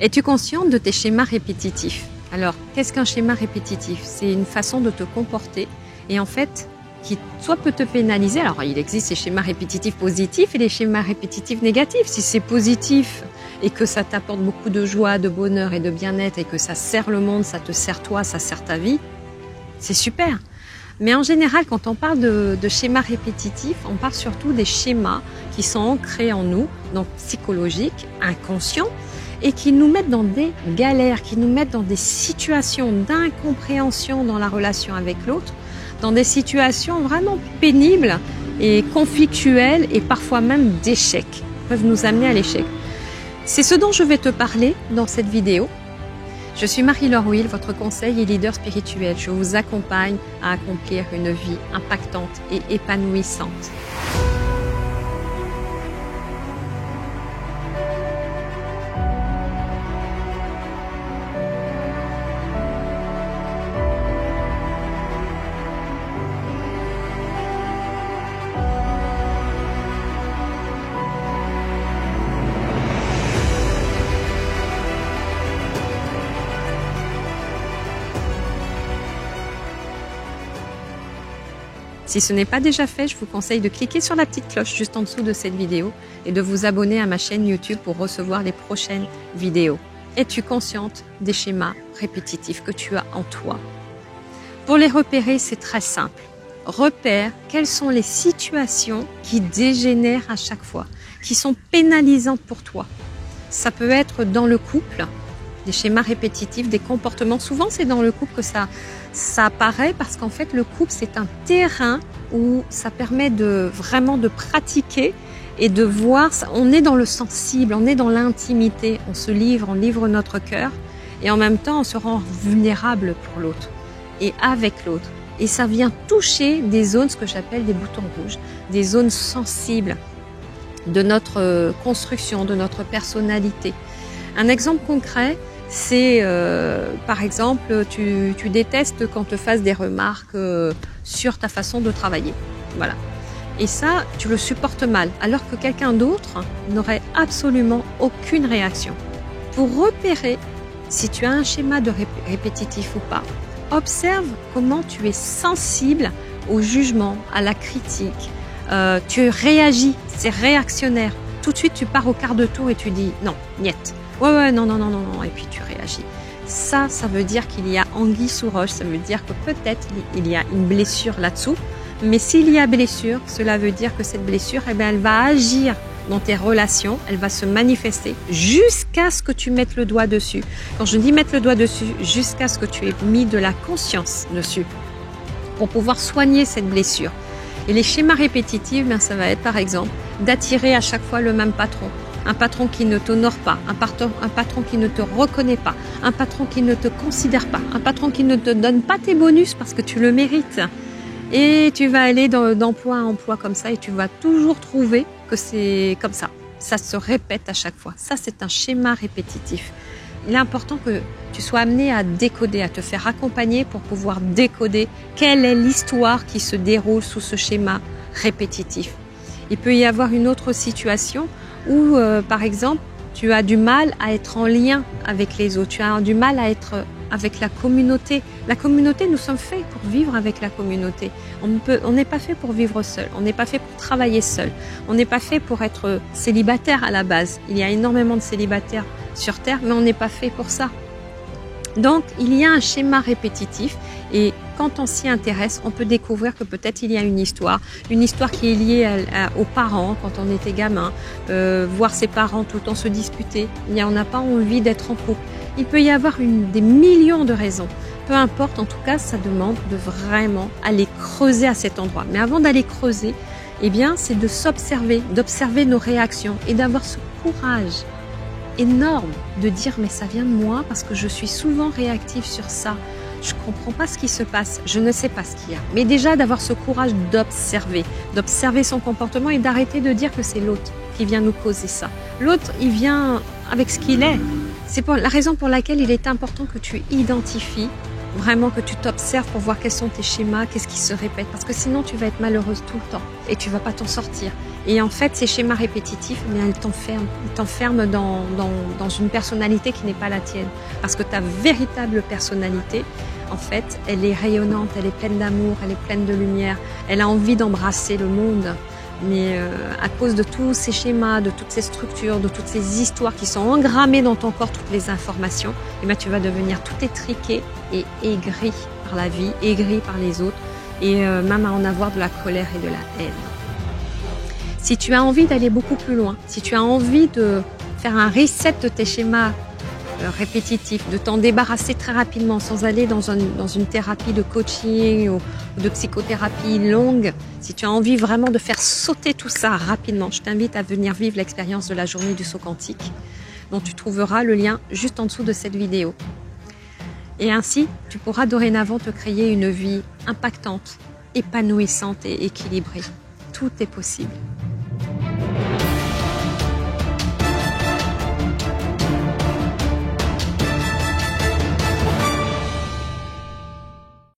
Es-tu consciente de tes schémas répétitifs? Alors, qu'est-ce qu'un schéma répétitif? C'est une façon de te comporter et en fait, qui soit peut te pénaliser. Alors, il existe les schémas répétitifs positifs et les schémas répétitifs négatifs. Si c'est positif et que ça t'apporte beaucoup de joie, de bonheur et de bien-être et que ça sert le monde, ça te sert toi, ça sert ta vie, c'est super. Mais en général, quand on parle de schémas répétitifs, on parle surtout des schémas qui sont ancrés en nous, donc psychologiques, inconscients, et qui nous mettent dans des galères, qui nous mettent dans des situations d'incompréhension dans la relation avec l'autre, dans des situations vraiment pénibles et conflictuelles et parfois même d'échec, peuvent nous amener à l'échec. C'est ce dont je vais te parler dans cette vidéo. Je suis Marie-Laure Will, votre conseil et leader spirituel. Je vous accompagne à accomplir une vie impactante et épanouissante. Si ce n'est pas déjà fait, je vous conseille de cliquer sur la petite cloche juste en dessous de cette vidéo et de vous abonner à ma chaîne YouTube pour recevoir les prochaines vidéos. Es-tu consciente des schémas répétitifs que tu as en toi? Pour les repérer, c'est très simple. Repère quelles sont les situations qui dégénèrent à chaque fois, qui sont pénalisantes pour toi. Ça peut être dans le couple, des schémas répétitifs, des comportements. Souvent, c'est dans le couple que ça apparaît parce qu'en fait, le couple, c'est un terrain où ça permet vraiment de pratiquer et de voir. On est dans le sensible, on est dans l'intimité. On se livre, on livre notre cœur et en même temps, on se rend vulnérable pour l'autre et avec l'autre. Et ça vient toucher des zones, ce que j'appelle des boutons rouges, des zones sensibles de notre construction, de notre personnalité. Un exemple concret, c'est par exemple, tu détestes qu'on te fasse des remarques sur ta façon de travailler. Voilà. Et ça, tu le supportes mal, alors que quelqu'un d'autre n'aurait absolument aucune réaction. Pour repérer si tu as un schéma de répétitif ou pas, observe comment tu es sensible au jugement, à la critique. Tu réagis, c'est réactionnaire. Tout de suite, tu pars au quart de tour et tu dis non, niet. Ouais, non, et puis tu réagis. Ça veut dire qu'il y a anguille sous roche, ça veut dire que peut-être il y a une blessure là-dessous, mais s'il y a blessure, cela veut dire que cette blessure, elle va agir dans tes relations, elle va se manifester jusqu'à ce que tu mettes le doigt dessus. Quand je dis mettre le doigt dessus, jusqu'à ce que tu aies mis de la conscience dessus, pour pouvoir soigner cette blessure. Et les schémas répétitifs, ça va être par exemple d'attirer à chaque fois le même patron. Un patron qui ne t'honore pas, un patron qui ne te reconnaît pas, un patron qui ne te considère pas, un patron qui ne te donne pas tes bonus parce que tu le mérites. Et tu vas aller d'emploi à emploi comme ça et tu vas toujours trouver que c'est comme ça. Ça se répète à chaque fois. Ça, c'est un schéma répétitif. Il est important que tu sois amené à décoder, à te faire accompagner pour pouvoir décoder quelle est l'histoire qui se déroule sous ce schéma répétitif. Il peut y avoir une autre situation où, par exemple, tu as du mal à être en lien avec les autres, tu as du mal à être avec la communauté. La communauté, nous sommes faits pour vivre avec la communauté. On n'est pas fait pour vivre seul, on n'est pas fait pour travailler seul, on n'est pas fait pour être célibataire à la base. Il y a énormément de célibataires sur Terre, mais on n'est pas fait pour ça. Donc, il y a un schéma répétitif et quand on s'y intéresse, on peut découvrir que peut-être il y a une histoire qui est liée aux parents quand on était gamin, voir ses parents tout le temps se disputer. On n'a pas envie d'être en couple. Il peut y avoir des millions de raisons. Peu importe, en tout cas, ça demande de vraiment aller creuser à cet endroit. Mais avant d'aller creuser, c'est de s'observer, d'observer nos réactions et d'avoir ce courage énorme de dire mais ça vient de moi parce que je suis souvent réactive sur ça. Je ne comprends pas ce qui se passe, je ne sais pas ce qu'il y a. Mais déjà d'avoir ce courage d'observer son comportement et d'arrêter de dire que c'est l'autre qui vient nous causer ça. L'autre, il vient avec ce qu'il est. C'est la raison pour laquelle il est important que tu identifies, vraiment que tu t'observes pour voir quels sont tes schémas, qu'est-ce qui se répète. Parce que sinon tu vas être malheureuse tout le temps et tu ne vas pas t'en sortir. Et en fait, ces schémas répétitifs, eh bien, ils t'enferment. Ils t'enferment dans une personnalité qui n'est pas la tienne. Parce que ta véritable personnalité, en fait, elle est rayonnante, elle est pleine d'amour, elle est pleine de lumière. Elle a envie d'embrasser le monde. Mais à cause de tous ces schémas, de toutes ces structures, de toutes ces histoires qui sont engrammées dans ton corps, toutes les informations, eh bien, tu vas devenir tout étriqué et aigri par la vie, aigri par les autres, et même à en avoir de la colère et de la haine. Si tu as envie d'aller beaucoup plus loin, si tu as envie de faire un reset de tes schémas répétitifs, de t'en débarrasser très rapidement sans aller dans une thérapie de coaching ou de psychothérapie longue, si tu as envie vraiment de faire sauter tout ça rapidement, je t'invite à venir vivre l'expérience de la journée du saut quantique, dont tu trouveras le lien juste en dessous de cette vidéo. Et ainsi, tu pourras dorénavant te créer une vie impactante, épanouissante et équilibrée. Tout est possible.